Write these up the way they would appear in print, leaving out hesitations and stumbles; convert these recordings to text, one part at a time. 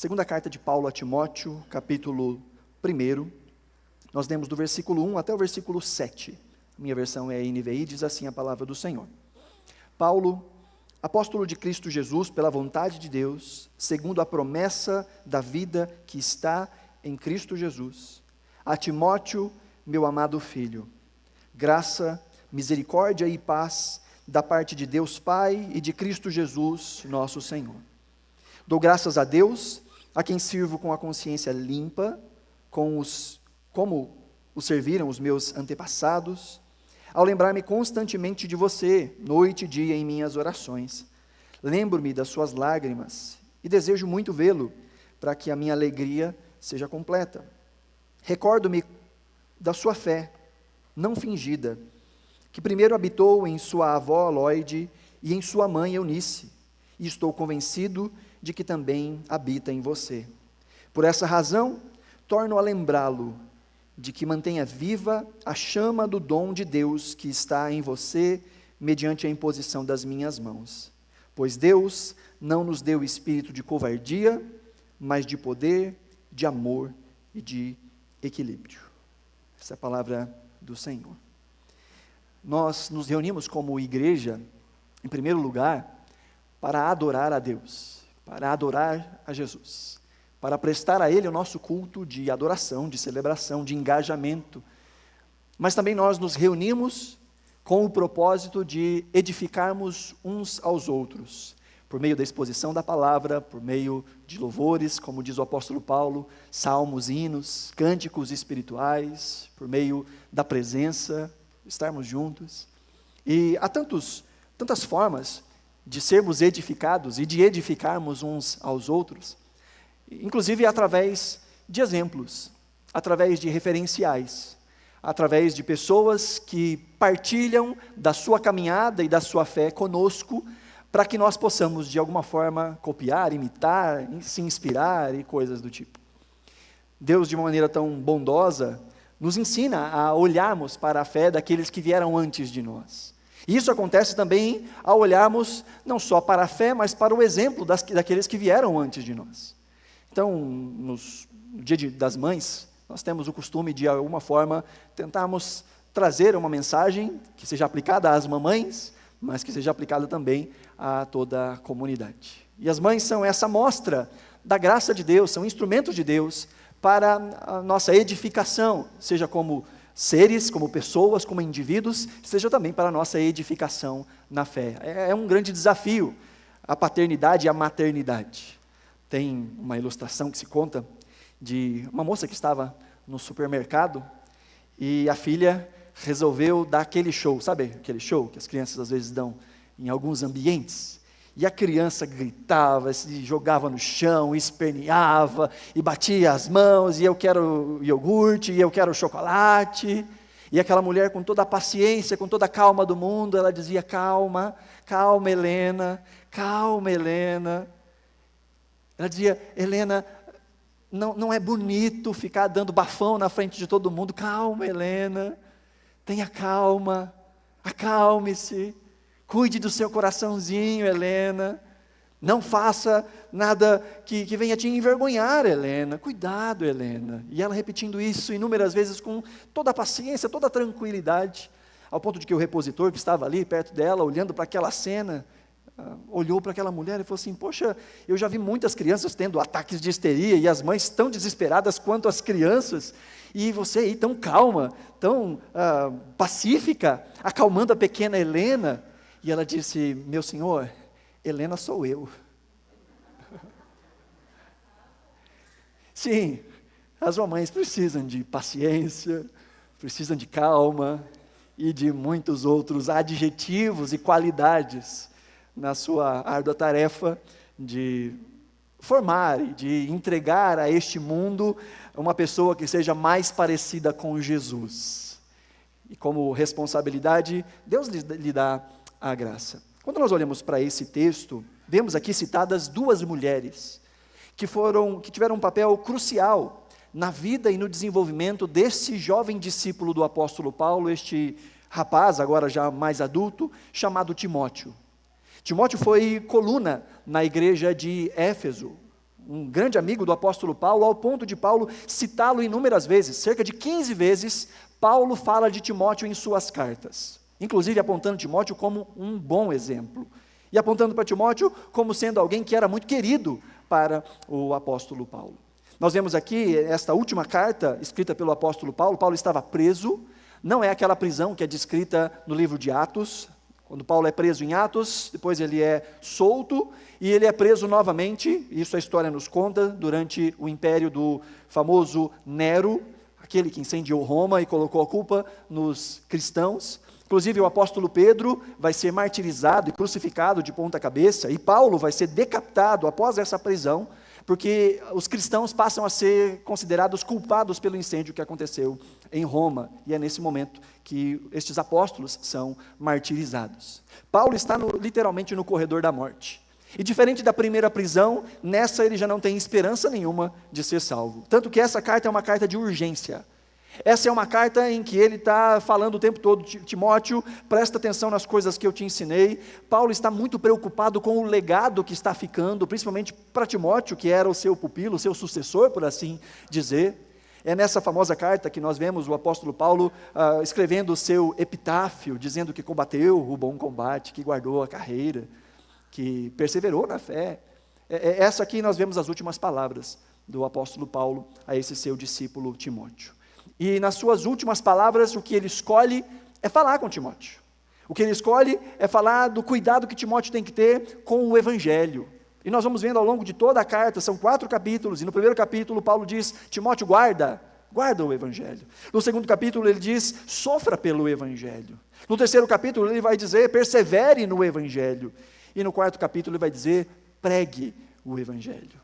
Segunda carta de Paulo a Timóteo, capítulo 1, nós lemos do versículo 1 até o versículo 7. Minha versão é NVI, diz assim a palavra do Senhor. Paulo, apóstolo de Cristo Jesus, pela vontade de Deus, segundo a promessa da vida que está em Cristo Jesus, a Timóteo, meu amado filho, graça, misericórdia e paz da parte de Deus Pai e de Cristo Jesus, nosso Senhor. Dou graças a Deus, a quem sirvo com a consciência limpa, como o serviram os meus antepassados, ao lembrar-me constantemente de você, noite e dia em minhas orações. Lembro-me das suas lágrimas e desejo muito vê-lo, para que a minha alegria seja completa. Recordo-me da sua fé, não fingida, que primeiro habitou em sua avó Lóide e em sua mãe Eunice, e estou convencido de que também habita em você. Por essa razão, torno a lembrá-lo de que mantenha viva a chama do dom de Deus que está em você, mediante a imposição das minhas mãos. Pois Deus não nos deu espírito de covardia, mas de poder, de amor e de equilíbrio. Essa é a palavra do Senhor. Nós nos reunimos como igreja, em primeiro lugar, para adorar a Deus, para adorar a Jesus, para prestar a Ele o nosso culto de adoração, de celebração, de engajamento. Mas também nós nos reunimos com o propósito de edificarmos uns aos outros, por meio da exposição da palavra, por meio de louvores, como diz o apóstolo Paulo, salmos, hinos, cânticos espirituais, por meio da presença, estarmos juntos. E há tantas formas de sermos edificados e de edificarmos uns aos outros, inclusive através de exemplos, através de referenciais, através de pessoas que partilham da sua caminhada e da sua fé conosco, para que nós possamos de alguma forma copiar, imitar, se inspirar e coisas do tipo. Deus, de uma maneira tão bondosa, nos ensina a olharmos para a fé daqueles que vieram antes de nós. E isso acontece também ao olharmos não só para a fé, mas para o exemplo daqueles que vieram antes de nós. Então, no dia das mães, nós temos o costume de, alguma forma, tentarmos trazer uma mensagem que seja aplicada às mamães, mas que seja aplicada também a toda a comunidade. E as mães são essa mostra da graça de Deus, são instrumentos de Deus para a nossa edificação, seja como seres, como pessoas, como indivíduos, seja também para a nossa edificação na fé. É um grande desafio, a paternidade e a maternidade. Tem uma ilustração que se conta de uma moça que estava no supermercado e a filha resolveu dar aquele show, sabe aquele show que as crianças às vezes dão em alguns ambientes? E a criança gritava, se jogava no chão, esperneava, e batia as mãos, e eu quero iogurte, e eu quero chocolate. E aquela mulher, com toda a paciência, com toda a calma do mundo, ela dizia: calma, calma, Helena, calma, Helena. Ela dizia: Helena, não é bonito ficar dando bafão na frente de todo mundo. Calma, Helena, tenha calma, acalme-se. Cuide do seu coraçãozinho, Helena. Não faça nada que venha te envergonhar, Helena. Cuidado, Helena. E ela repetindo isso inúmeras vezes com toda a paciência, toda a tranquilidade, ao ponto de que o repositor que estava ali perto dela, olhando para aquela cena, olhou para aquela mulher e falou assim: poxa, eu já vi muitas crianças tendo ataques de histeria e as mães tão desesperadas quanto as crianças, e você aí tão calma, tão pacífica, acalmando a pequena Helena. E ela disse: meu senhor, Helena sou eu. Sim, as mamães precisam de paciência, precisam de calma e de muitos outros adjetivos e qualidades na sua árdua tarefa de formar e de entregar a este mundo uma pessoa que seja mais parecida com Jesus. E como responsabilidade, Deus lhe dá a graça. Quando nós olhamos para esse texto, vemos aqui citadas duas mulheres que tiveram um papel crucial na vida e no desenvolvimento desse jovem discípulo do apóstolo Paulo, este rapaz, agora já mais adulto, chamado Timóteo. Timóteo foi coluna na igreja de Éfeso, um grande amigo do apóstolo Paulo, ao ponto de Paulo citá-lo inúmeras vezes. Cerca de 15 vezes, Paulo fala de Timóteo em suas cartas, inclusive apontando Timóteo como um bom exemplo, e apontando para Timóteo como sendo alguém que era muito querido para o apóstolo Paulo. Nós vemos aqui, esta última carta, escrita pelo apóstolo Paulo. Paulo estava preso, não é aquela prisão que é descrita no livro de Atos, quando Paulo é preso em Atos, depois ele é solto, e ele é preso novamente, isso a história nos conta, durante o império do famoso Nero, aquele que incendiou Roma e colocou a culpa nos cristãos. Inclusive o apóstolo Pedro vai ser martirizado e crucificado de ponta cabeça, e Paulo vai ser decapitado após essa prisão, porque os cristãos passam a ser considerados culpados pelo incêndio que aconteceu em Roma, e é nesse momento que estes apóstolos são martirizados. Paulo está literalmente no corredor da morte, e diferente da primeira prisão, nessa ele já não tem esperança nenhuma de ser salvo, tanto que essa carta é uma carta de urgência. Essa é uma carta em que ele está falando o tempo todo: Timóteo, presta atenção nas coisas que eu te ensinei. Paulo está muito preocupado com o legado que está ficando, principalmente para Timóteo, que era o seu pupilo, o seu sucessor, por assim dizer. É nessa famosa carta que nós vemos o apóstolo Paulo escrevendo o seu epitáfio, dizendo que combateu o bom combate, que guardou a carreira, que perseverou na fé. Essa aqui nós vemos as últimas palavras do apóstolo Paulo a esse seu discípulo Timóteo. E nas suas últimas palavras, o que ele escolhe é falar com Timóteo. O que ele escolhe é falar do cuidado que Timóteo tem que ter com o Evangelho. E nós vamos vendo ao longo de toda a carta, são 4 capítulos, e no primeiro capítulo Paulo diz: Timóteo, guarda o Evangelho. No segundo capítulo ele diz: sofra pelo Evangelho. No terceiro capítulo ele vai dizer: persevere no Evangelho. E no quarto capítulo ele vai dizer: pregue o Evangelho.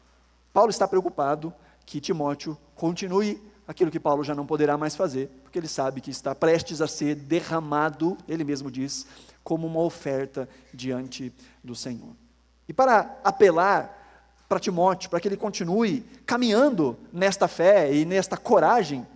Paulo está preocupado que Timóteo continue aquilo que Paulo já não poderá mais fazer, porque ele sabe que está prestes a ser derramado, ele mesmo diz, como uma oferta diante do Senhor. E para apelar para Timóteo, para que ele continue caminhando nesta fé e nesta coragem,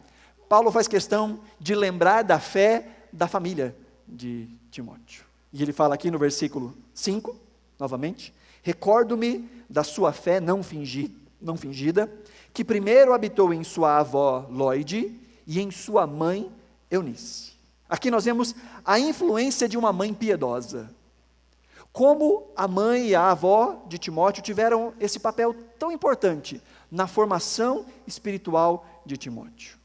Paulo faz questão de lembrar da fé da família de Timóteo. E ele fala aqui no versículo 5, novamente: recordo-me da sua fé não fingida, que primeiro habitou em sua avó Lóide e em sua mãe Eunice. Aqui nós vemos a influência de uma mãe piedosa. Como a mãe e a avó de Timóteo tiveram esse papel tão importante na formação espiritual de Timóteo.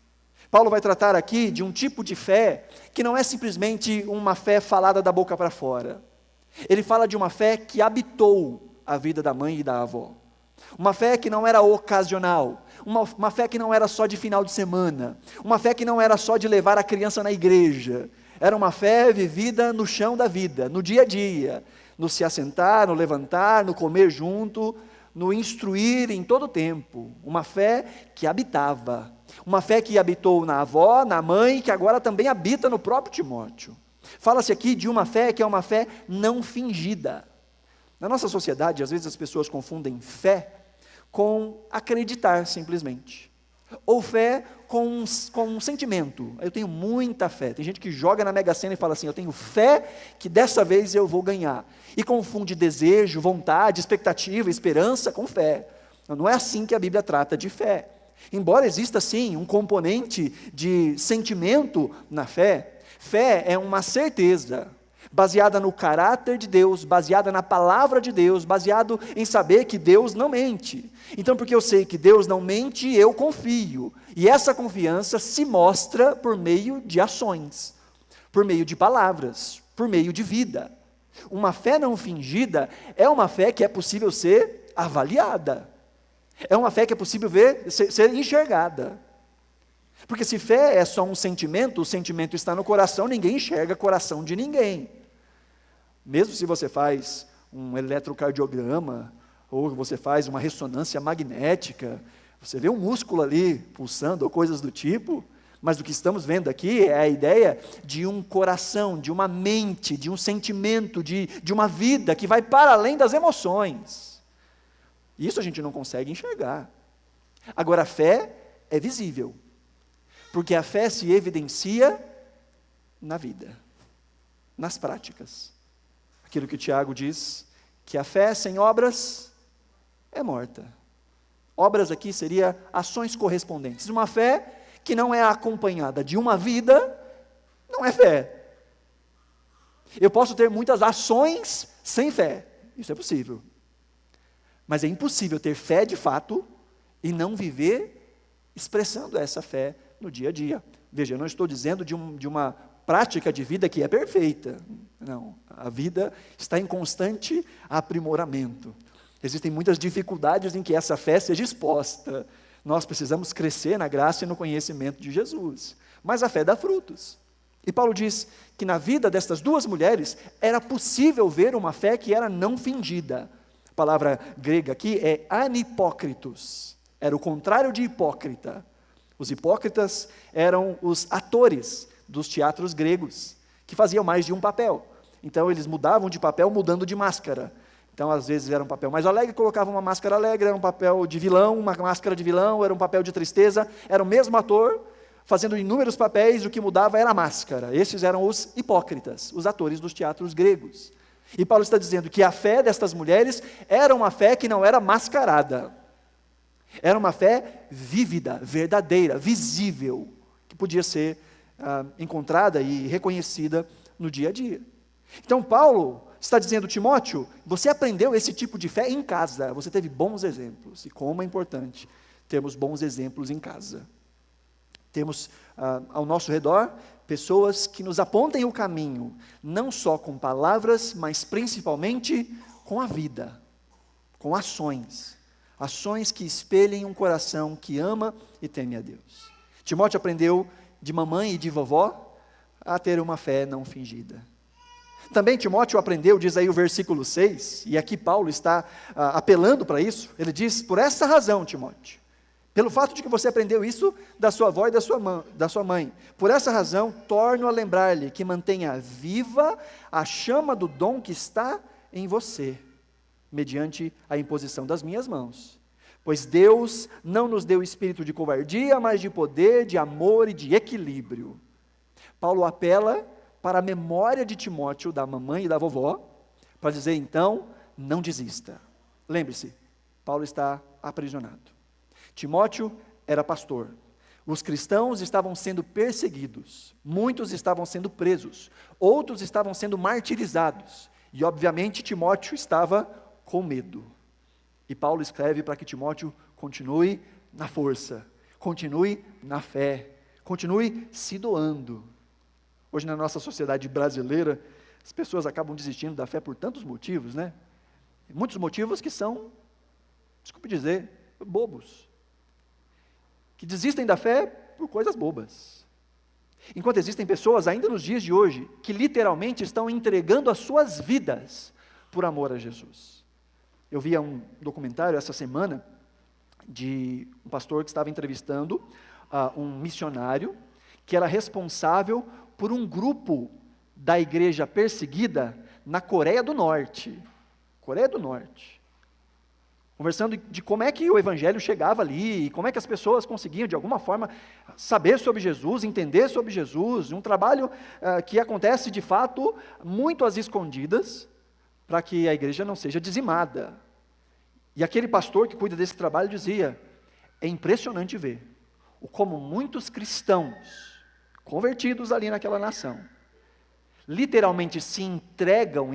Paulo vai tratar aqui de um tipo de fé que não é simplesmente uma fé falada da boca para fora. Ele fala de uma fé que habitou a vida da mãe e da avó. Uma fé que não era ocasional, uma fé que não era só de final de semana, uma fé que não era só de levar a criança na igreja, era uma fé vivida no chão da vida, no dia a dia, no se assentar, no levantar, no comer junto, no instruir em todo o tempo, uma fé que habitava, uma fé que habitou na avó, na mãe, que agora também habita no próprio Timóteo. Fala-se aqui de uma fé que é uma fé não fingida. Na nossa sociedade, às vezes as pessoas confundem fé com acreditar simplesmente, ou fé com um sentimento. Eu tenho muita fé. Tem gente que joga na Mega Sena e fala assim: eu tenho fé que dessa vez eu vou ganhar, e confunde desejo, vontade, expectativa, esperança com fé. Não é assim que a Bíblia trata de fé. Embora exista sim um componente de sentimento na fé, fé é uma certeza baseada no caráter de Deus, baseada na palavra de Deus, baseado em saber que Deus não mente. Então, porque eu sei que Deus não mente, eu confio. E essa confiança se mostra por meio de ações, por meio de palavras, por meio de vida. Uma fé não fingida é uma fé que é possível ser avaliada. É uma fé que é possível ser enxergada. Porque se fé é só um sentimento, o sentimento está no coração, ninguém enxerga o coração de ninguém. Mesmo se você faz um eletrocardiograma, ou você faz uma ressonância magnética, você vê um músculo ali pulsando, ou coisas do tipo, mas o que estamos vendo aqui é a ideia de um coração, de uma mente, de um sentimento, de uma vida que vai para além das emoções. Isso a gente não consegue enxergar. Agora, a fé é visível, porque a fé se evidencia na vida, nas práticas. Aquilo que o Tiago diz, que a fé sem obras é morta. Obras aqui seria ações correspondentes. Uma fé que não é acompanhada de uma vida, não é fé. Eu posso ter muitas ações sem fé, isso é possível. Mas é impossível ter fé de fato e não viver expressando essa fé no dia a dia. Veja, eu não estou dizendo de uma prática de vida que é perfeita. Não, a vida está em constante aprimoramento. Existem muitas dificuldades em que essa fé seja exposta. Nós precisamos crescer na graça e no conhecimento de Jesus. Mas a fé dá frutos. E Paulo diz que na vida destas duas mulheres era possível ver uma fé que era não fingida. A palavra grega aqui é anipócritos. Era o contrário de hipócrita. Os hipócritas eram os atores dos teatros gregos, que faziam mais de um papel. Então eles mudavam de papel mudando de máscara. Então às vezes era um papel mais alegre, colocavam uma máscara alegre, era um papel de vilão, uma máscara de vilão, era um papel de tristeza, era o mesmo ator, fazendo inúmeros papéis, o que mudava era a máscara. Esses eram os hipócritas, os atores dos teatros gregos. E Paulo está dizendo que a fé destas mulheres era uma fé que não era mascarada. Era uma fé vívida, verdadeira, visível, que podia ser encontrada e reconhecida no dia a dia. Então Paulo está dizendo, Timóteo, você aprendeu esse tipo de fé em casa, você teve bons exemplos, e como é importante termos bons exemplos em casa. Temos ao nosso redor pessoas que nos apontem o caminho, não só com palavras, mas principalmente com a vida, com ações. Ações que espelhem um coração que ama e teme a Deus. Timóteo aprendeu de mamãe e de vovó a ter uma fé não fingida. Também Timóteo aprendeu, diz aí o versículo 6, e aqui Paulo está apelando para isso, ele diz, por essa razão, Timóteo, pelo fato de que você aprendeu isso da sua avó e da sua mãe, por essa razão, torno a lembrar-lhe que mantenha viva a chama do dom que está em você, mediante a imposição das minhas mãos. Pois Deus não nos deu espírito de covardia, mas de poder, de amor e de equilíbrio. Paulo apela para a memória de Timóteo, da mamãe e da vovó, para dizer então, não desista. Lembre-se, Paulo está aprisionado. Timóteo era pastor. Os cristãos estavam sendo perseguidos, muitos estavam sendo presos, outros estavam sendo martirizados, e obviamente Timóteo estava com medo. E Paulo escreve para que Timóteo continue na força, continue na fé, continue se doando. Hoje na nossa sociedade brasileira, as pessoas acabam desistindo da fé por tantos motivos, né? Muitos motivos que são, desculpe dizer, bobos. Que desistem da fé por coisas bobas. Enquanto existem pessoas, ainda nos dias de hoje, que literalmente estão entregando as suas vidas por amor a Jesus. Eu vi um documentário essa semana de um pastor que estava entrevistando um missionário que era responsável por um grupo da igreja perseguida na Coreia do Norte. Coreia do Norte. Conversando de como é que o evangelho chegava ali, e como é que as pessoas conseguiam, de alguma forma, saber sobre Jesus, entender sobre Jesus, um trabalho que acontece, de fato, muito às escondidas, para que a igreja não seja dizimada. E aquele pastor que cuida desse trabalho dizia, é impressionante ver como muitos cristãos, convertidos ali naquela nação, literalmente se entregam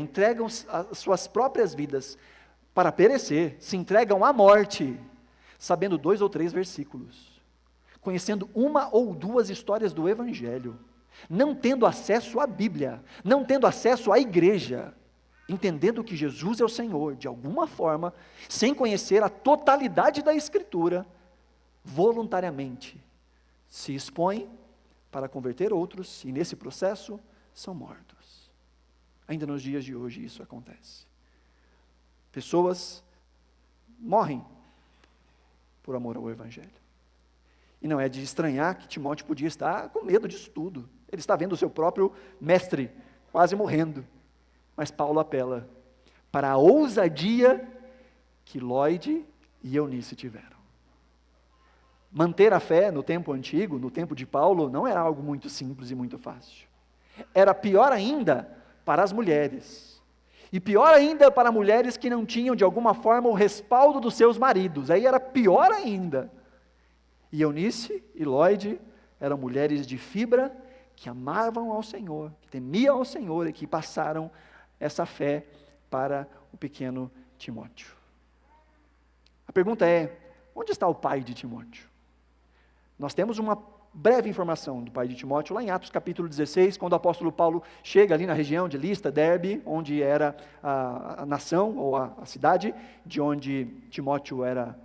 as suas próprias vidas para perecer, se entregam à morte, sabendo 2 ou 3 versículos, conhecendo 1 ou 2 histórias do Evangelho, não tendo acesso à Bíblia, não tendo acesso à igreja, entendendo que Jesus é o Senhor, de alguma forma, sem conhecer a totalidade da Escritura, voluntariamente se expõem para converter outros, e nesse processo são mortos. Ainda nos dias de hoje isso acontece. Pessoas morrem por amor ao Evangelho. E não é de estranhar que Timóteo podia estar com medo disso tudo. Ele está vendo o seu próprio mestre quase morrendo. Mas Paulo apela para a ousadia que Lloyd e Eunice tiveram. Manter a fé no tempo antigo, no tempo de Paulo, não era algo muito simples e muito fácil. Era pior ainda para as mulheres. E pior ainda para mulheres que não tinham, de alguma forma, o respaldo dos seus maridos. Aí era pior ainda. E Eunice e Lloyd eram mulheres de fibra que amavam ao Senhor, que temiam ao Senhor e que passaram essa fé para o pequeno Timóteo. A pergunta é, onde está o pai de Timóteo? Nós temos uma breve informação do pai de Timóteo, lá em Atos capítulo 16, quando o apóstolo Paulo chega ali na região de Listra, Derbe, onde era a nação, ou a cidade, de onde Timóteo era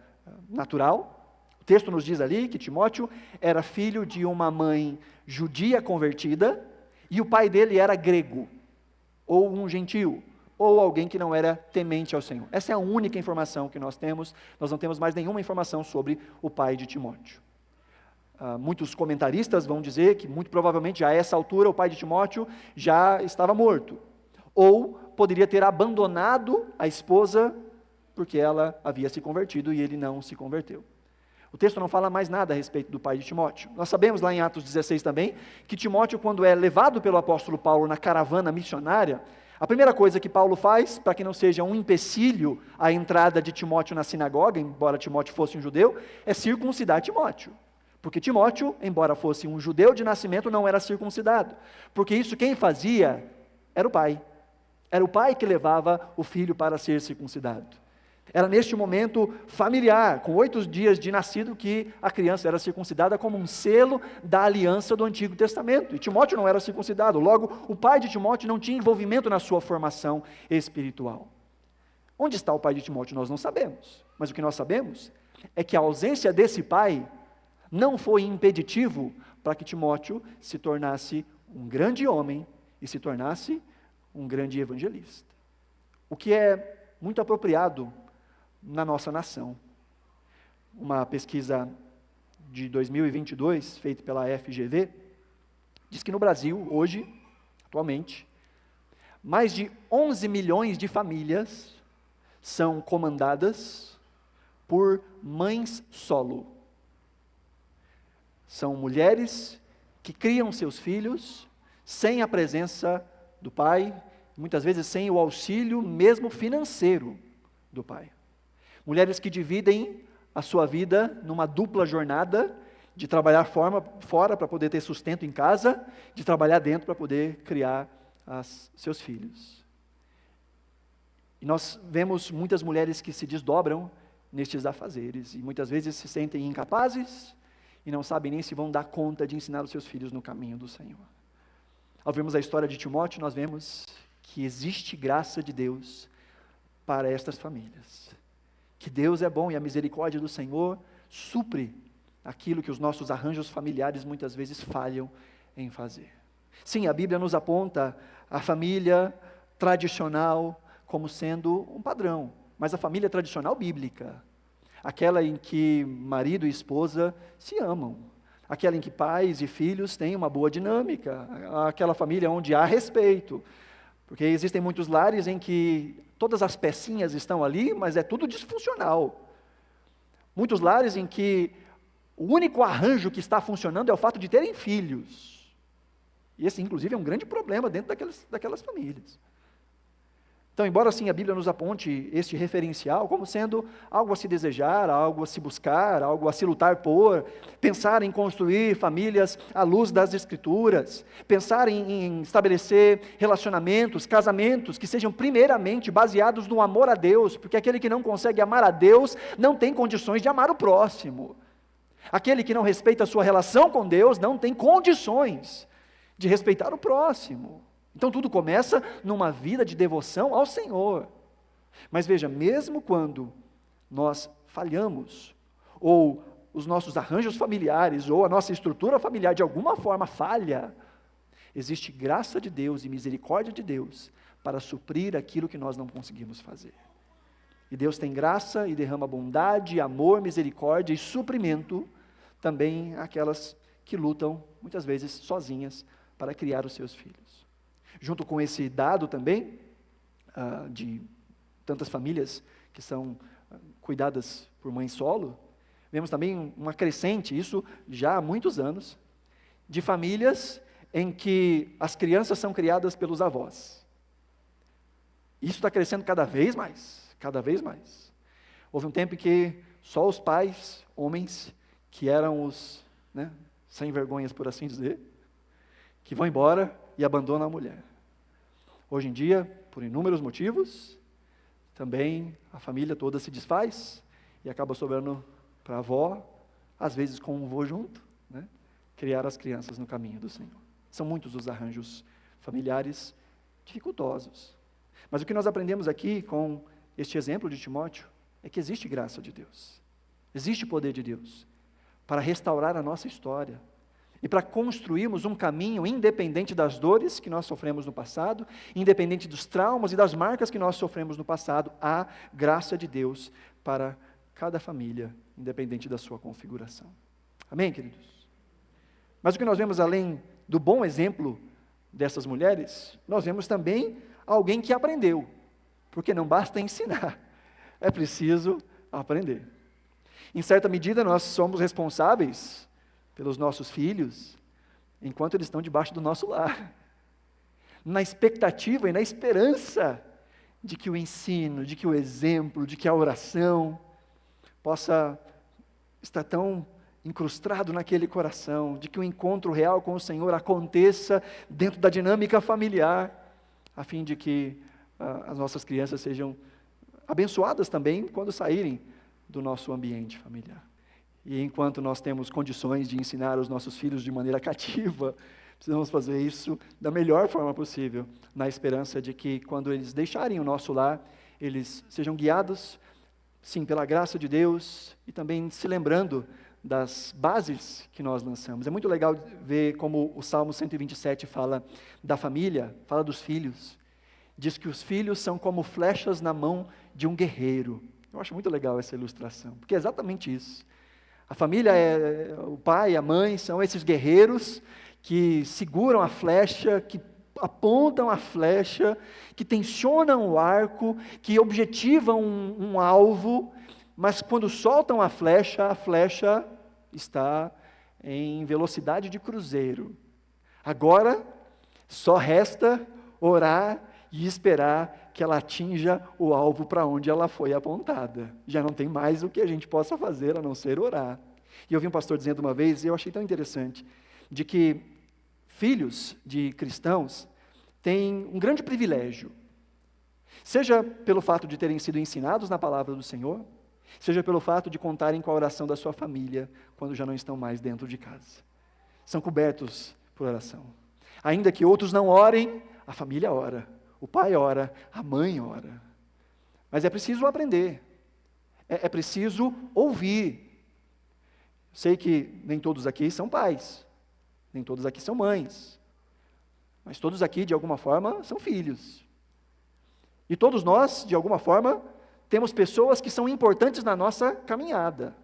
natural. O texto nos diz ali que Timóteo era filho de uma mãe judia convertida, e o pai dele era grego, ou um gentio, ou alguém que não era temente ao Senhor. Essa é a única informação que nós temos, nós não temos mais nenhuma informação sobre o pai de Timóteo. Muitos comentaristas vão dizer que muito provavelmente a essa altura o pai de Timóteo já estava morto, ou poderia ter abandonado a esposa porque ela havia se convertido e ele não se converteu. O texto não fala mais nada a respeito do pai de Timóteo. Nós sabemos lá em Atos 16 também, que Timóteo, quando é levado pelo apóstolo Paulo na caravana missionária, a primeira coisa que Paulo faz, para que não seja um empecilho à entrada de Timóteo na sinagoga, embora Timóteo fosse um judeu, é circuncidar Timóteo. Porque Timóteo, embora fosse um judeu de nascimento, não era circuncidado. Porque isso quem fazia era o pai. Era o pai que levava o filho para ser circuncidado. Era neste momento familiar, com 8 dias de nascido, que a criança era circuncidada como um selo da aliança do Antigo Testamento. E Timóteo não era circuncidado, logo o pai de Timóteo não tinha envolvimento na sua formação espiritual. Onde está o pai de Timóteo? Nós não sabemos. Mas o que nós sabemos é que a ausência desse pai não foi impeditivo para que Timóteo se tornasse um grande homem e se tornasse um grande evangelista. O que é muito apropriado na nossa nação. Uma pesquisa de 2022, feita pela FGV, diz que no Brasil, hoje, atualmente, mais de 11 milhões de famílias são comandadas por mães solo. São mulheres que criam seus filhos sem a presença do pai, muitas vezes sem o auxílio mesmo financeiro do pai. Mulheres que dividem a sua vida numa dupla jornada, de trabalhar fora para poder ter sustento em casa, de trabalhar dentro para poder criar seus filhos. E nós vemos muitas mulheres que se desdobram nestes afazeres, e muitas vezes se sentem incapazes, e não sabem nem se vão dar conta de ensinar os seus filhos no caminho do Senhor. Ao vermos a história de Timóteo, nós vemos que existe graça de Deus para estas famílias. Que Deus é bom e a misericórdia do Senhor supre aquilo que os nossos arranjos familiares muitas vezes falham em fazer. Sim, a Bíblia nos aponta a família tradicional como sendo um padrão, mas a família tradicional bíblica, aquela em que marido e esposa se amam, aquela em que pais e filhos têm uma boa dinâmica, aquela família onde há respeito, porque existem muitos lares em que todas as pecinhas estão ali, mas é tudo disfuncional. Muitos lares em que o único arranjo que está funcionando é o fato de terem filhos. E esse, inclusive, é um grande problema dentro daquelas famílias. Então, embora assim a Bíblia nos aponte este referencial como sendo algo a se desejar, algo a se buscar, algo a se lutar por, pensar em construir famílias à luz das Escrituras, pensar em estabelecer relacionamentos, casamentos que sejam primeiramente baseados no amor a Deus, porque aquele que não consegue amar a Deus não tem condições de amar o próximo. Aquele que não respeita a sua relação com Deus não tem condições de respeitar o próximo. Então tudo começa numa vida de devoção ao Senhor. Mas veja, mesmo quando nós falhamos, ou os nossos arranjos familiares, ou a nossa estrutura familiar de alguma forma falha, existe graça de Deus e misericórdia de Deus para suprir aquilo que nós não conseguimos fazer. E Deus tem graça e derrama bondade, amor, misericórdia e suprimento também àquelas que lutam, muitas vezes sozinhas, para criar os seus filhos. Junto com esse dado também, de tantas famílias que são cuidadas por mãe solo, vemos também uma crescente, isso já há muitos anos, de famílias em que as crianças são criadas pelos avós. Isso está crescendo cada vez mais, cada vez mais. Houve um tempo em que só os pais, homens, que eram os, sem vergonhas, por assim dizer, que vão embora e abandonam a mulher. Hoje em dia, por inúmeros motivos, também a família toda se desfaz e acaba sobrando para a avó, às vezes com um vô junto, criar as crianças no caminho do Senhor. São muitos os arranjos familiares dificultosos. Mas o que nós aprendemos aqui com este exemplo de Timóteo é que existe graça de Deus, existe poder de Deus para restaurar a nossa história e para construirmos um caminho independente das dores que nós sofremos no passado, independente dos traumas e das marcas que nós sofremos no passado. Há graça de Deus para cada família, independente da sua configuração. Amém, queridos? Mas o que nós vemos além do bom exemplo dessas mulheres, nós vemos também alguém que aprendeu, porque não basta ensinar, é preciso aprender. Em certa medida, nós somos responsáveis pelos nossos filhos, enquanto eles estão debaixo do nosso lar, na expectativa e na esperança de que o ensino, de que o exemplo, de que a oração possa estar tão incrustado naquele coração, de que o encontro real com o Senhor aconteça dentro da dinâmica familiar, a fim de que as nossas crianças sejam abençoadas também quando saírem do nosso ambiente familiar. E enquanto nós temos condições de ensinar os nossos filhos de maneira cativa, precisamos fazer isso da melhor forma possível, na esperança de que quando eles deixarem o nosso lar, eles sejam guiados, sim, pela graça de Deus, e também se lembrando das bases que nós lançamos. É muito legal ver como o Salmo 127 fala da família, fala dos filhos. Diz que os filhos são como flechas na mão de um guerreiro. Eu acho muito legal essa ilustração, porque é exatamente isso. A família, o pai, a mãe, são esses guerreiros que seguram a flecha, que apontam a flecha, que tensionam o arco, que objetivam um alvo, mas quando soltam a flecha está em velocidade de cruzeiro. Agora, só resta orar e esperar que ela atinja o alvo para onde ela foi apontada. Já não tem mais o que a gente possa fazer a não ser orar. E eu vi um pastor dizendo uma vez, e eu achei tão interessante, de que filhos de cristãos têm um grande privilégio, seja pelo fato de terem sido ensinados na palavra do Senhor, seja pelo fato de contarem com a oração da sua família quando já não estão mais dentro de casa. São cobertos por oração. Ainda que outros não orem, a família ora. O pai ora, a mãe ora. Mas é preciso aprender, é preciso ouvir. Sei que nem todos aqui são pais, nem todos aqui são mães, mas todos aqui, de alguma forma, são filhos. E todos nós, de alguma forma, temos pessoas que são importantes na nossa caminhada.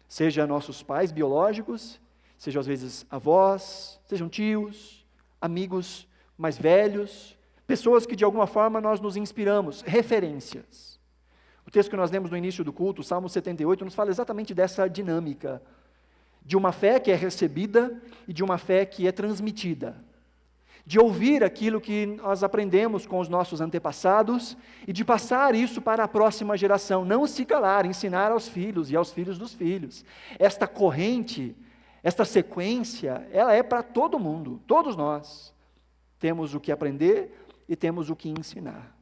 Seja nossos pais biológicos, sejam às vezes avós, sejam tios, amigos mais velhos, pessoas que de alguma forma nós nos inspiramos, referências. O texto que nós lemos no início do culto, o Salmo 78, nos fala exatamente dessa dinâmica, de uma fé que é recebida e de uma fé que é transmitida. De ouvir aquilo que nós aprendemos com os nossos antepassados e de passar isso para a próxima geração, não se calar, ensinar aos filhos e aos filhos dos filhos. Esta corrente, esta sequência, ela é para todo mundo, todos nós temos o que aprender e temos o que ensinar.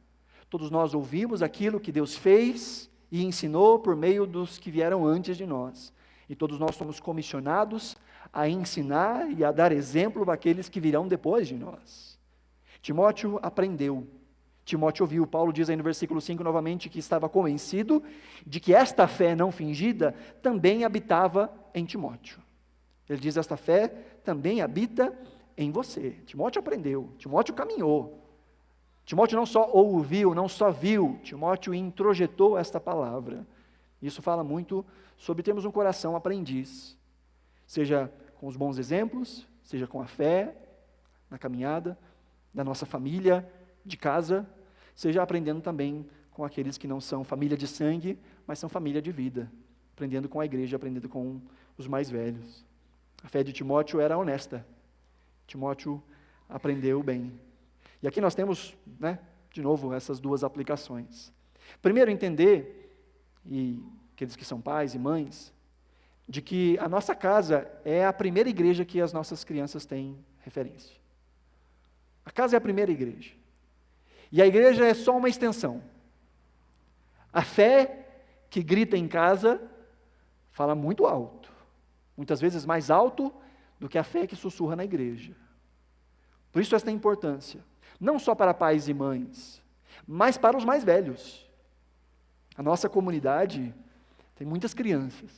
Todos nós ouvimos aquilo que Deus fez e ensinou por meio dos que vieram antes de nós. E todos nós somos comissionados a ensinar e a dar exemplo àqueles que virão depois de nós. Timóteo aprendeu, Timóteo ouviu. Paulo diz aí no versículo 5 novamente que estava convencido de que esta fé não fingida também habitava em Timóteo. Ele diz, esta fé também habita em você. Timóteo aprendeu, Timóteo caminhou. Timóteo não só ouviu, não só viu, Timóteo introjetou esta palavra. Isso fala muito sobre termos um coração aprendiz, seja com os bons exemplos, seja com a fé, na caminhada, da nossa família, de casa, seja aprendendo também com aqueles que não são família de sangue, mas são família de vida, aprendendo com a igreja, aprendendo com os mais velhos. A fé de Timóteo era honesta, Timóteo aprendeu bem. E aqui nós temos, de novo, essas duas aplicações. Primeiro, entender, e aqueles que são pais e mães, de que a nossa casa é a primeira igreja que as nossas crianças têm referência. A casa é a primeira igreja. E a igreja é só uma extensão. A fé que grita em casa fala muito alto. Muitas vezes mais alto do que a fé que sussurra na igreja. Por isso essa importância. Não só para pais e mães, mas para os mais velhos. A nossa comunidade tem muitas crianças.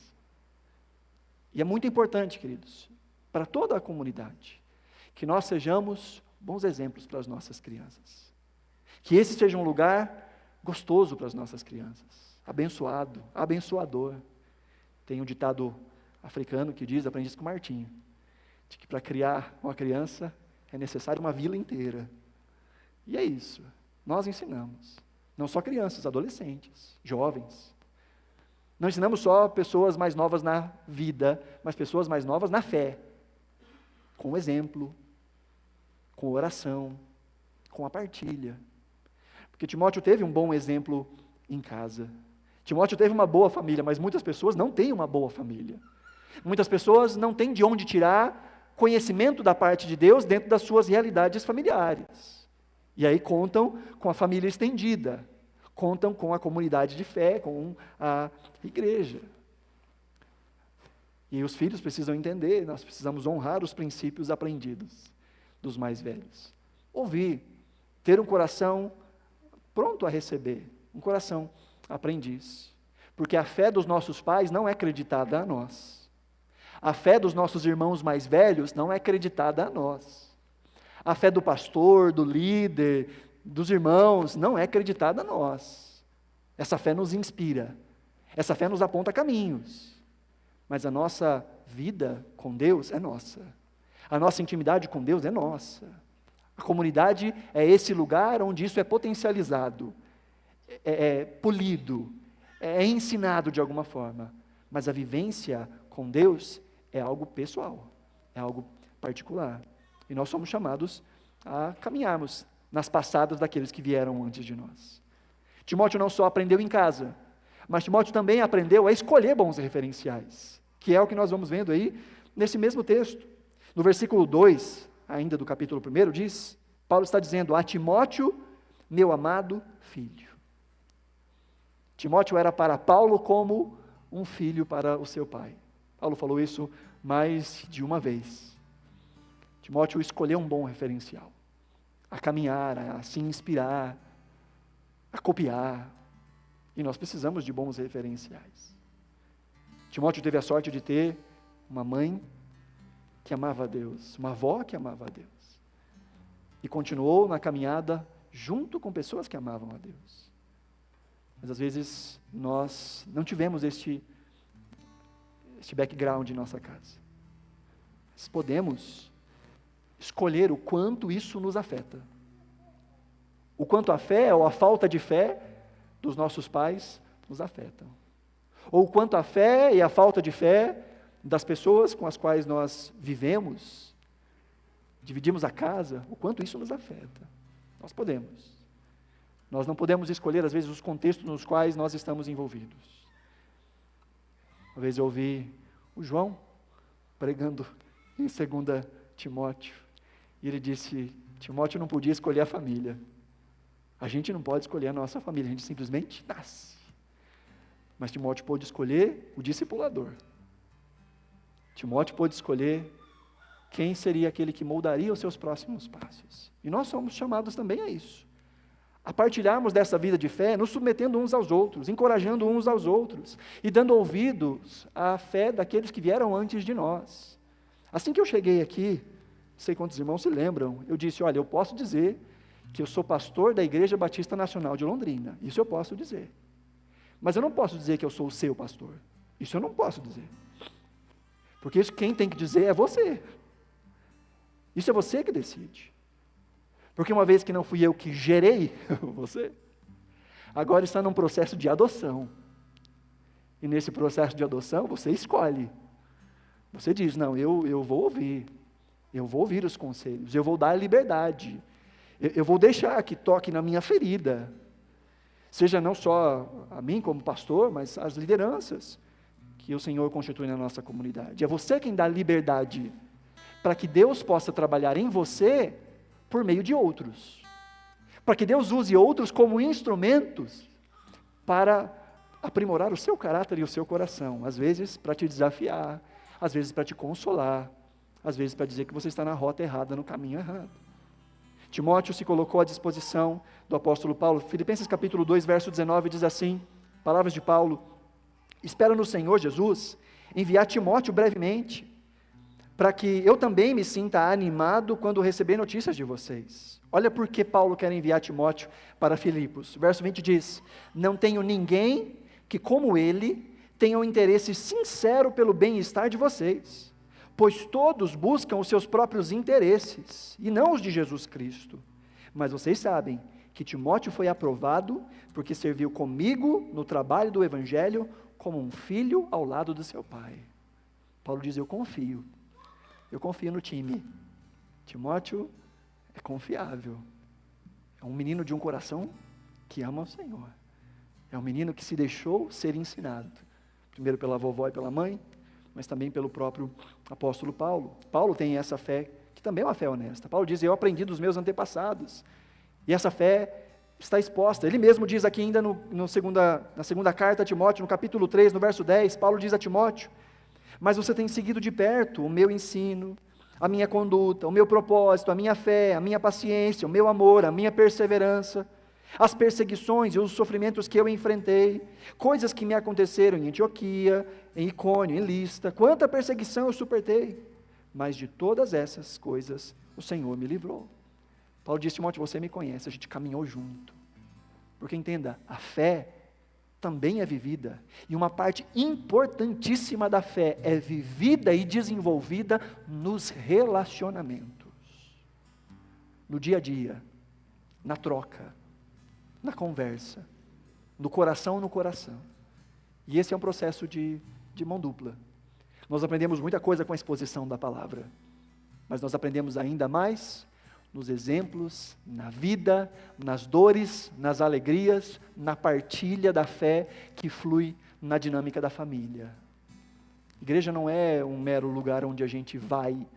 E é muito importante, queridos, para toda a comunidade, que nós sejamos bons exemplos para as nossas crianças. Que esse seja um lugar gostoso para as nossas crianças. Abençoado, abençoador. Tem um ditado africano que diz, aprendi isso com o Martinho, de que para criar uma criança é necessário uma vila inteira. E é isso. Nós ensinamos. Não só crianças, adolescentes, jovens. Não ensinamos só pessoas mais novas na vida, mas pessoas mais novas na fé. Com o exemplo, com a oração, com a partilha. Porque Timóteo teve um bom exemplo em casa. Timóteo teve uma boa família, mas muitas pessoas não têm uma boa família. Muitas pessoas não têm de onde tirar conhecimento da parte de Deus dentro das suas realidades familiares. E aí contam com a família estendida, contam com a comunidade de fé, com a igreja. E os filhos precisam entender, nós precisamos honrar os princípios aprendidos dos mais velhos. Ouvir, ter um coração pronto a receber, um coração aprendiz. Porque a fé dos nossos pais não é acreditada a nós. A fé dos nossos irmãos mais velhos não é acreditada a nós. A fé do pastor, do líder, dos irmãos, não é acreditada a nós. Essa fé nos inspira. Essa fé nos aponta caminhos. Mas a nossa vida com Deus é nossa. A nossa intimidade com Deus é nossa. A comunidade é esse lugar onde isso é potencializado, é polido, é ensinado de alguma forma. Mas a vivência com Deus é algo pessoal, é algo particular. E nós somos chamados a caminharmos nas passadas daqueles que vieram antes de nós. Timóteo não só aprendeu em casa, mas Timóteo também aprendeu a escolher bons referenciais, que é o que nós vamos vendo aí nesse mesmo texto. No versículo 2, ainda do capítulo 1, diz, Paulo está dizendo, a Timóteo, meu amado filho. Timóteo era para Paulo como um filho para o seu pai. Paulo falou isso mais de uma vez. Timóteo escolheu um bom referencial, a caminhar, a se inspirar, a copiar. E nós precisamos de bons referenciais. Timóteo teve a sorte de ter uma mãe que amava a Deus, uma avó que amava a Deus. E continuou na caminhada junto com pessoas que amavam a Deus. Mas às vezes nós não tivemos este background em nossa casa. Mas podemos escolher o quanto isso nos afeta. O quanto a fé ou a falta de fé dos nossos pais nos afetam. Ou o quanto a fé e a falta de fé das pessoas com as quais nós vivemos, dividimos a casa, o quanto isso nos afeta. Nós podemos. Nós não podemos escolher, às vezes, os contextos nos quais nós estamos envolvidos. Uma vez eu ouvi o João pregando em 2 Timóteo, e ele disse, Timóteo não podia escolher a família. A gente não pode escolher a nossa família, a gente simplesmente nasce. Mas Timóteo pôde escolher o discipulador. Timóteo pôde escolher quem seria aquele que moldaria os seus próximos passos. E nós somos chamados também a isso. A partilharmos dessa vida de fé, nos submetendo uns aos outros, encorajando uns aos outros, e dando ouvidos à fé daqueles que vieram antes de nós. Assim que eu cheguei aqui, não sei quantos irmãos se lembram, eu disse, olha, eu posso dizer que eu sou pastor da Igreja Batista Nacional de Londrina. Isso eu posso dizer. Mas eu não posso dizer que eu sou o seu pastor. Isso eu não posso dizer. Porque isso quem tem que dizer é você. Isso é você que decide. Porque uma vez que não fui eu que gerei você, agora está num processo de adoção. E nesse processo de adoção, você escolhe. Você diz, não, eu vou ouvir. Eu vou ouvir os conselhos. Eu vou dar liberdade. Eu vou deixar que toque na minha ferida. Seja não só a mim como pastor, mas as lideranças que o Senhor constitui na nossa comunidade. É você quem dá liberdade para que Deus possa trabalhar em você por meio de outros. Para que Deus use outros como instrumentos para aprimorar o seu caráter e o seu coração. Às vezes para te desafiar, às vezes para te consolar, às vezes para dizer que você está na rota errada, no caminho errado. Timóteo se colocou à disposição do apóstolo Paulo. Filipenses capítulo 2, verso 19 diz assim, palavras de Paulo: espero no Senhor Jesus enviar Timóteo brevemente, para que eu também me sinta animado quando receber notícias de vocês. Olha por que Paulo quer enviar Timóteo para Filipos. Verso 20 diz: não tenho ninguém que, como ele, tenha um interesse sincero pelo bem-estar de vocês, pois todos buscam os seus próprios interesses, e não os de Jesus Cristo. Mas vocês sabem que Timóteo foi aprovado, porque serviu comigo no trabalho do Evangelho, como um filho ao lado do seu pai. Paulo diz: eu confio no time. Timóteo é confiável, é um menino de um coração que ama o Senhor, é um menino que se deixou ser ensinado, primeiro pela vovó e pela mãe, mas também pelo próprio apóstolo Paulo. Paulo tem essa fé, que também é uma fé honesta. Paulo diz: eu aprendi dos meus antepassados, e essa fé está exposta. Ele mesmo diz aqui ainda na segunda carta a Timóteo, no capítulo 3, no verso 10, Paulo diz a Timóteo: mas você tem seguido de perto o meu ensino, a minha conduta, o meu propósito, a minha fé, a minha paciência, o meu amor, a minha perseverança, as perseguições e os sofrimentos que eu enfrentei, coisas que me aconteceram em Antioquia, em Icônio, em Listra. Quanta perseguição eu suportei, mas de todas essas coisas o Senhor me livrou. Paulo disse: Timóteo, você me conhece, a gente caminhou junto. Porque entenda, a fé também é vivida, e uma parte importantíssima da fé é vivida e desenvolvida nos relacionamentos, no dia a dia, na troca, na conversa, no coração no coração. E esse é um processo de mão dupla. Nós aprendemos muita coisa com a exposição da palavra, mas nós aprendemos ainda mais nos exemplos, na vida, nas dores, nas alegrias, na partilha da fé que flui na dinâmica da família. Igreja não é um mero lugar onde a gente vai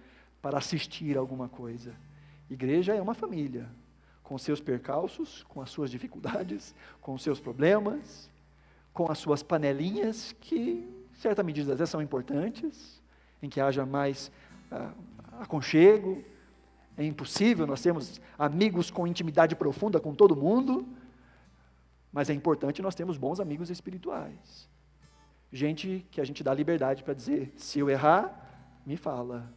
para assistir alguma coisa. Igreja é uma família, com seus percalços, com as suas dificuldades, com os seus problemas, com as suas panelinhas, que em certa medida até são importantes, em que haja mais aconchego. É impossível nós termos amigos com intimidade profunda com todo mundo, mas é importante nós termos bons amigos espirituais. Gente que a gente dá liberdade para dizer: se eu errar, me fala.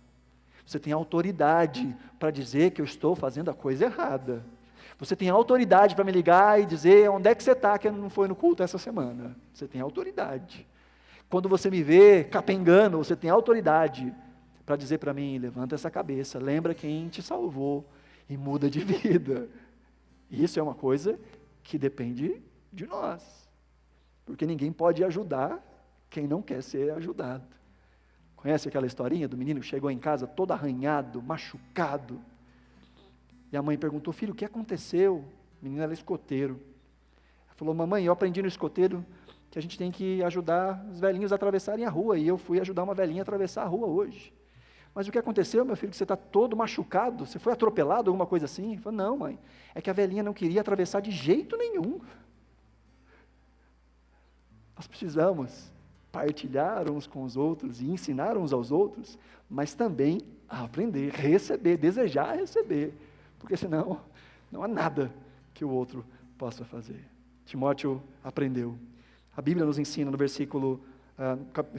Você tem autoridade para dizer que eu estou fazendo a coisa errada. Você tem autoridade para me ligar e dizer: onde é que você está que não foi no culto essa semana? Você tem autoridade. Quando você me vê capengando, você tem autoridade para dizer para mim: levanta essa cabeça, lembra quem te salvou e muda de vida. Isso é uma coisa que depende de nós, porque ninguém pode ajudar quem não quer ser ajudado. Conhece aquela historinha do menino que chegou em casa todo arranhado, machucado, e a mãe perguntou: filho, o que aconteceu? O menino era escoteiro. Ela falou: mamãe, eu aprendi no escoteiro que a gente tem que ajudar os velhinhos a atravessarem a rua, e eu fui ajudar uma velhinha a atravessar a rua hoje. Mas o que aconteceu, meu filho, que você está todo machucado? Você foi atropelado, alguma coisa assim? Ele falou: não, mãe, é que a velhinha não queria atravessar de jeito nenhum. Nós precisamos partilhar uns com os outros e ensinar uns aos outros, mas também aprender, receber, desejar receber, porque senão não há nada que o outro possa fazer. Timóteo aprendeu. A Bíblia nos ensina no versículo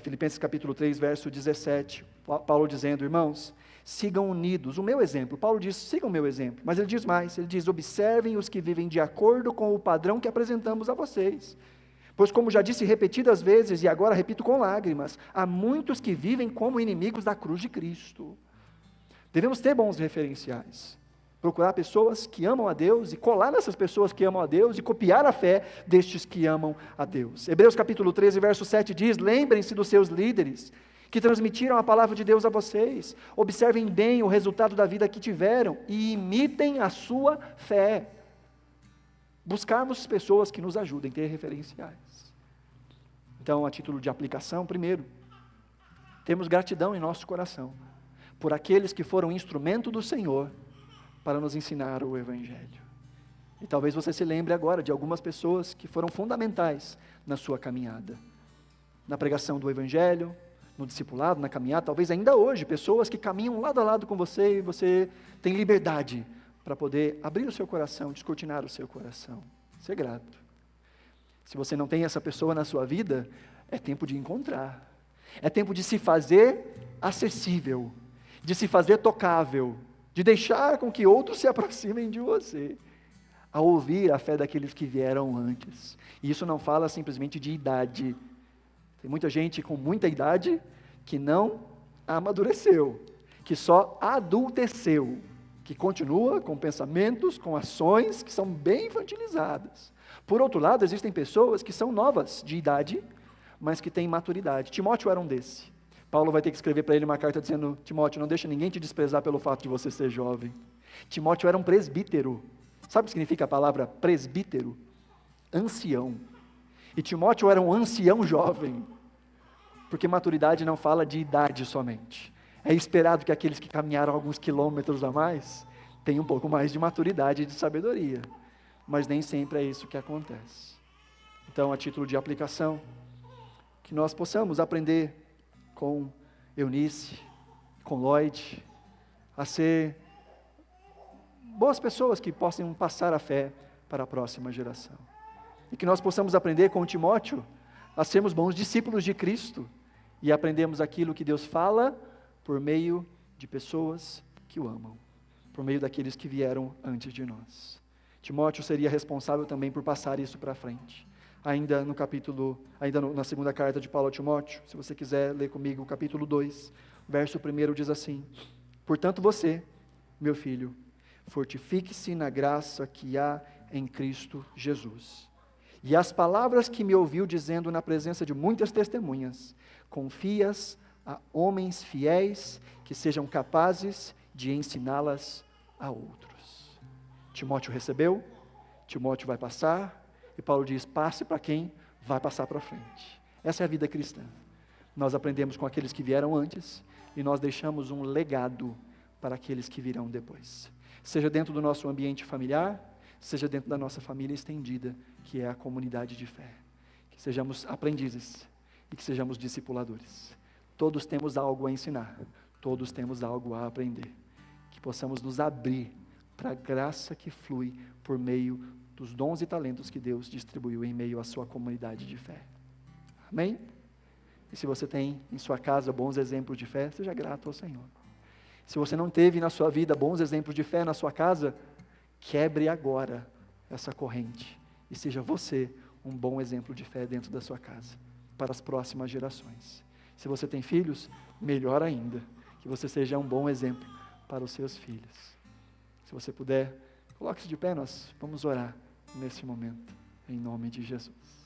Filipenses capítulo 3, verso 17, Paulo dizendo: irmãos, sigam unidos, o meu exemplo. Paulo diz: sigam o meu exemplo, mas ele diz mais, ele diz: observem os que vivem de acordo com o padrão que apresentamos a vocês, pois como já disse repetidas vezes, e agora repito com lágrimas, há muitos que vivem como inimigos da cruz de Cristo. Devemos ter bons referenciais, procurar pessoas que amam a Deus, e colar nessas pessoas que amam a Deus, e copiar a fé destes que amam a Deus. Hebreus capítulo 13, verso 7 diz: lembrem-se dos seus líderes, que transmitiram a palavra de Deus a vocês. Observem bem o resultado da vida que tiveram e imitem a sua fé. Buscarmos pessoas que nos ajudem a ter referenciais. Então, a título de aplicação, primeiro, temos gratidão em nosso coração por aqueles que foram instrumento do Senhor para nos ensinar o Evangelho. E talvez você se lembre agora de algumas pessoas que foram fundamentais na sua caminhada. Na pregação do Evangelho, no discipulado, na caminhada, talvez ainda hoje, pessoas que caminham lado a lado com você e você tem liberdade para poder abrir o seu coração, descortinar o seu coração. Ser grato. Se você não tem essa pessoa na sua vida, é tempo de encontrar. É tempo de se fazer acessível, de se fazer tocável, de deixar com que outros se aproximem de você, a ouvir a fé daqueles que vieram antes. E isso não fala simplesmente de idade. Tem muita gente com muita idade que não amadureceu, que só adulteceu, que continua com pensamentos, com ações que são bem infantilizadas. Por outro lado, existem pessoas que são novas de idade, mas que têm maturidade. Timóteo era um desse. Paulo vai ter que escrever para ele uma carta dizendo: Timóteo, não deixa ninguém te desprezar pelo fato de você ser jovem. Timóteo era um presbítero. Sabe o que significa a palavra presbítero? Ancião. E Timóteo era um ancião jovem, porque maturidade não fala de idade somente. É esperado que aqueles que caminharam alguns quilômetros a mais tenham um pouco mais de maturidade e de sabedoria, mas nem sempre é isso que acontece. Então, a título de aplicação, que nós possamos aprender com Eunice, com Lloyd, a ser boas pessoas que possam passar a fé para a próxima geração. E que nós possamos aprender com Timóteo a sermos bons discípulos de Cristo e aprendemos aquilo que Deus fala por meio de pessoas que o amam, por meio daqueles que vieram antes de nós. Timóteo seria responsável também por passar isso para frente. Ainda na segunda carta de Paulo a Timóteo, se você quiser ler comigo o capítulo 2, verso 1 diz assim: portanto você, meu filho, fortifique-se na graça que há em Cristo Jesus. E as palavras que me ouviu dizendo na presença de muitas testemunhas, confias a homens fiéis que sejam capazes de ensiná-las a outros. Timóteo recebeu, Timóteo vai passar, e Paulo diz: passe para quem vai passar para frente. Essa é a vida cristã. Nós aprendemos com aqueles que vieram antes, e nós deixamos um legado para aqueles que virão depois. Seja dentro do nosso ambiente familiar, seja dentro da nossa família estendida, que é a comunidade de fé. Que sejamos aprendizes e que sejamos discipuladores. Todos temos algo a ensinar, todos temos algo a aprender. Que possamos nos abrir para a graça que flui por meio dos dons e talentos que Deus distribuiu em meio à sua comunidade de fé. Amém? E se você tem em sua casa bons exemplos de fé, seja grato ao Senhor. Se você não teve na sua vida bons exemplos de fé na sua casa, quebre agora essa corrente e seja você um bom exemplo de fé dentro da sua casa, para as próximas gerações. Se você tem filhos, melhor ainda, que você seja um bom exemplo para os seus filhos. Se você puder, coloque-se de pé, nós vamos orar nesse momento, em nome de Jesus.